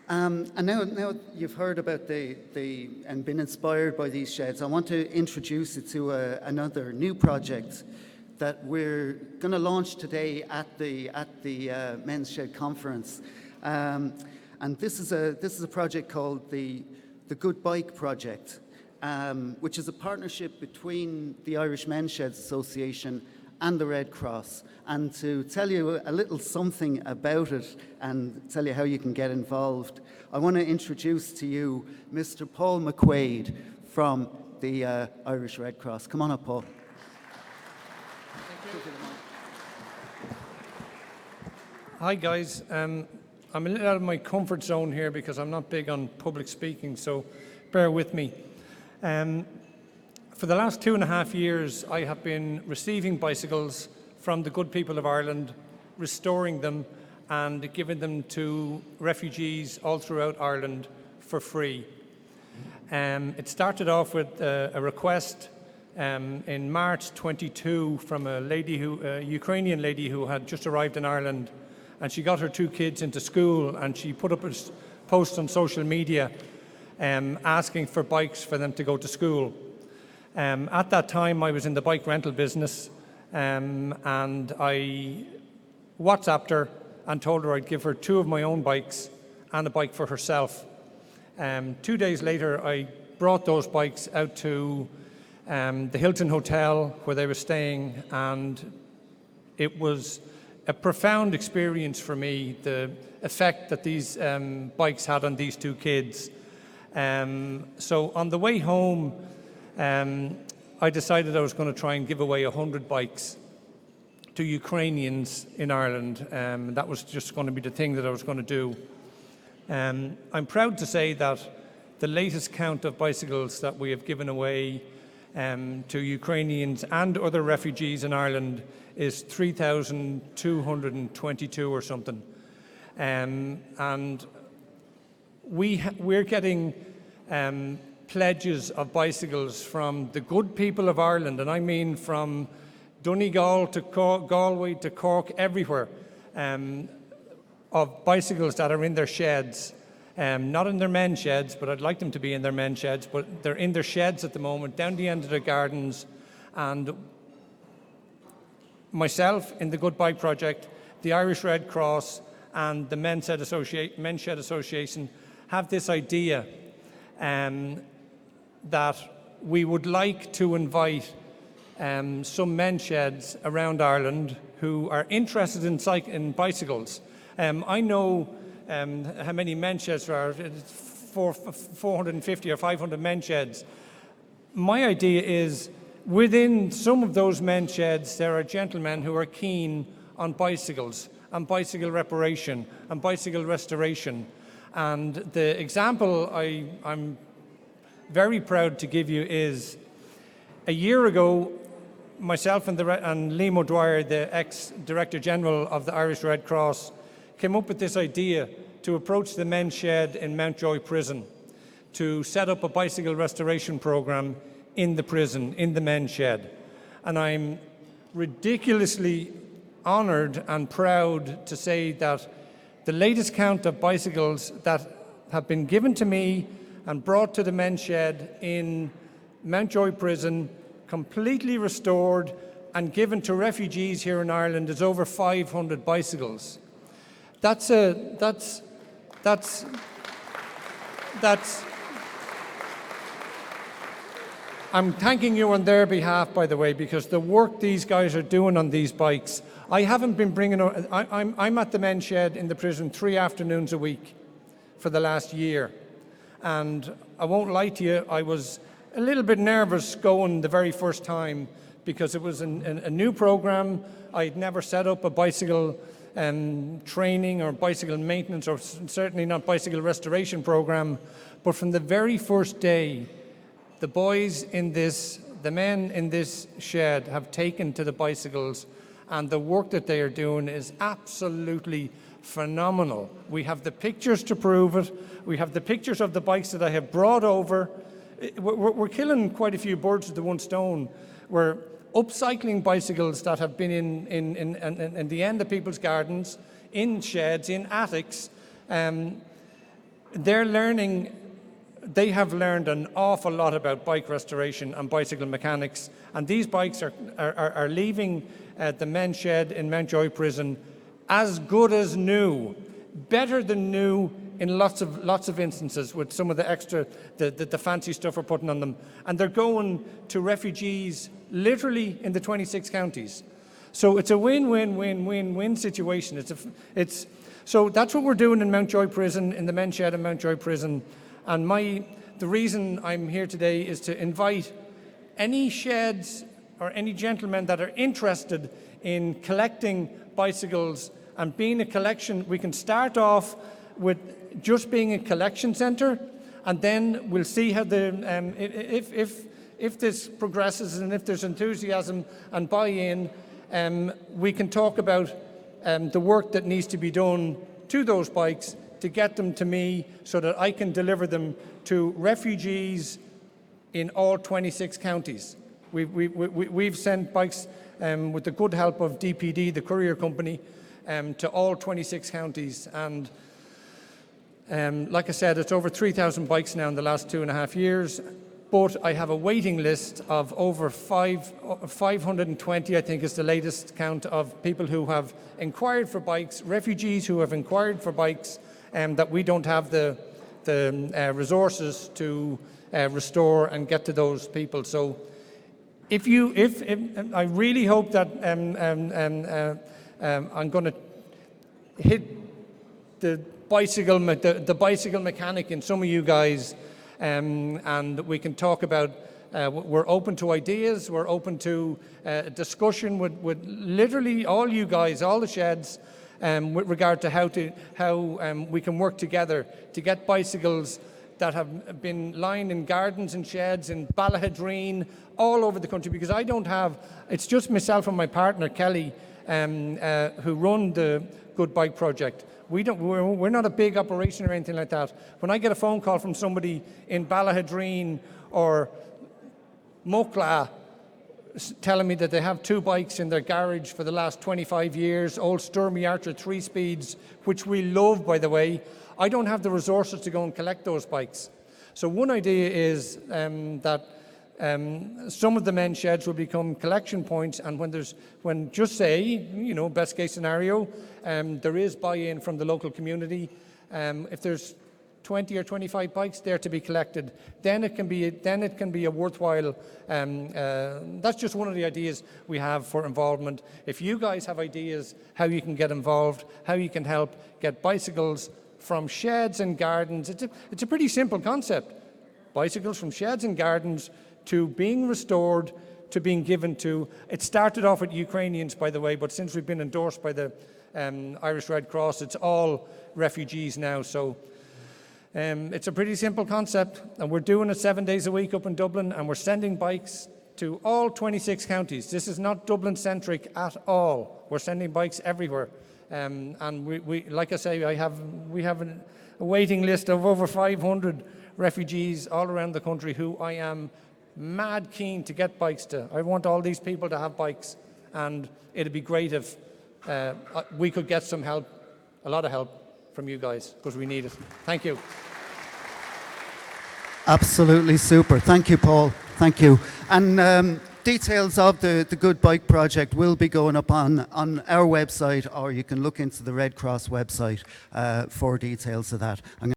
And now you've heard about and been inspired by these sheds. I want to introduce you to another new project that we're going to launch today at the Men's Shed Conference. And this is a project called the Good Bike Project, which is a partnership between the Irish Men's Sheds Association and the Red Cross. And to tell you a little something about it and tell you how you can get involved, I want to introduce to you Mr. Paul McDaid from the Irish Red Cross. Come on up, Paul. Thank you. Hi guys, I'm a little out of my comfort zone here because I'm not big on public speaking, so bear with me. For the last 2.5 years, I have been receiving bicycles from the good people of Ireland, restoring them and giving them to refugees all throughout Ireland for free. It started off with a request in March 22 from a Ukrainian lady who had just arrived in Ireland, and she got her 2 kids into school, and she put up a post on social media asking for bikes for them to go to school. At that time, I was in the bike rental business, and I WhatsApped her and told her I'd give her 2 of my own bikes and a bike for herself. 2 days later, I brought those bikes out to the Hilton Hotel where they were staying, and it was a profound experience for me, the effect that these bikes had on these 2 kids. So on the way home, I decided I was going to try and give away 100 bikes to Ukrainians in Ireland. That was just going to be the thing that I was going to do. I'm proud to say that the latest count of bicycles that we have given away to Ukrainians and other refugees in Ireland is 3,222 or something. And we're getting pledges of bicycles from the good people of Ireland, and I mean from Donegal to Galway to Cork, everywhere, of bicycles that are in their sheds. Not in their men's sheds, but I'd like them to be in their men's sheds, but they're in their sheds at the moment, down the end of their gardens. And myself in the Good Bike Project, the Irish Red Cross, and the Men's Shed Association have this idea that we would like to invite some men's sheds around Ireland who are interested in bicycles. I know how many men's sheds there are. It's 450 or 500 men's sheds. My idea is within some of those men's sheds there are gentlemen who are keen on bicycles and bicycle reparation and bicycle restoration. And the example I'm very proud to give you is a year ago, myself and Liam O'Dwyer, the ex-Director General of the Irish Red Cross, came up with this idea to approach the men's shed in Mountjoy Prison to set up a bicycle restoration program in the prison, in the men's shed. And I'm ridiculously honoured and proud to say that the latest count of bicycles that have been given to me and brought to the men's shed in Mountjoy Prison, completely restored and given to refugees here in Ireland, is over 500 bicycles. I'm thanking you on their behalf, by the way, because the work these guys are doing on these bikes, I haven't been bringing, I'm at the men's shed in the prison 3 afternoons a week for the last year. And I won't lie to you, I was a little bit nervous going the very first time because it was a new program. I'd never set up a bicycle training or bicycle maintenance, or certainly not bicycle restoration program. But from the very first day, the men in this shed have taken to the bicycles, and the work that they are doing is absolutely phenomenal. We have the pictures to prove it. We have the pictures of the bikes that I have brought over. We're killing quite a few birds with the one stone. We're upcycling bicycles that have been in the end of people's gardens, in sheds, in attics. they're learning. They have learned an awful lot about bike restoration and bicycle mechanics, and these bikes are leaving the men's shed in Mountjoy Prison as good as new, better than new in lots of instances, with some of the extra, the fancy stuff we're putting on them, and they're going to refugees literally in the 26 counties. So it's a win-win-win-win-win situation. So that's what we're doing in Mountjoy Prison, in the men's shed in Mountjoy Prison. And the reason I'm here today is to invite any sheds or any gentlemen that are interested in collecting bicycles and being a collection. We can start off with just being a collection centre, and then we'll see how if this progresses and if there's enthusiasm and buy-in, we can talk about the work that needs to be done to those bikes to get them to me so that I can deliver them to refugees in all 26 counties. We've sent bikes with the good help of DPD, the courier company, to all 26 counties. And like I said, it's over 3,000 bikes now in the last 2.5 years. But I have a waiting list of over 520, I think is the latest count, of people who have inquired for bikes, refugees who have inquired for bikes, that we don't have the resources to restore and get to those people. So if I really hope that I'm going to hit the bicycle mechanic in some of you guys, and we can talk about, we're open to ideas, we're open to discussion with literally all you guys, all the sheds, with regard to how we can work together to get bicycles that have been lying in gardens and sheds in Ballahadreen, all over the country, because I don't have, it's just myself and my partner Kelly who run the Good Bike Project. We're not a big operation or anything like that. When I get a phone call from somebody in Ballahadreen or Mucklagh telling me that they have 2 bikes in their garage for the last 25 years, old Sturmey Archer 3 speeds, which we love, by the way, I don't have the resources to go and collect those bikes. So one idea is that some of the men's sheds will become collection points, and when just say, best case scenario, there is buy-in from the local community. If there's 20 or 25 bikes there to be collected, then it can be a worthwhile. That's just one of the ideas we have for involvement. If you guys have ideas how you can get involved, how you can help get bicycles from sheds and gardens, it's a pretty simple concept. Bicycles from sheds and gardens to being restored, to being given to. It started off with Ukrainians, by the way, but since we've been endorsed by the Irish Red Cross, it's all refugees now. So it's a pretty simple concept, and we're doing it 7 days a week up in Dublin, and we're sending bikes to all 26 counties. This is not Dublin-centric at all. We're sending bikes everywhere. And we like I say, we have a waiting list of over 500 refugees all around the country who I am mad keen to get bikes to. I want all these people to have bikes, and it'd be great if we could get some help, a lot of help from you guys, because we need it. Thank you. Absolutely super. Thank you, Paul. Thank you. And details of the Good Bike Project will be going up on our website, or you can look into the Red Cross website for details of that.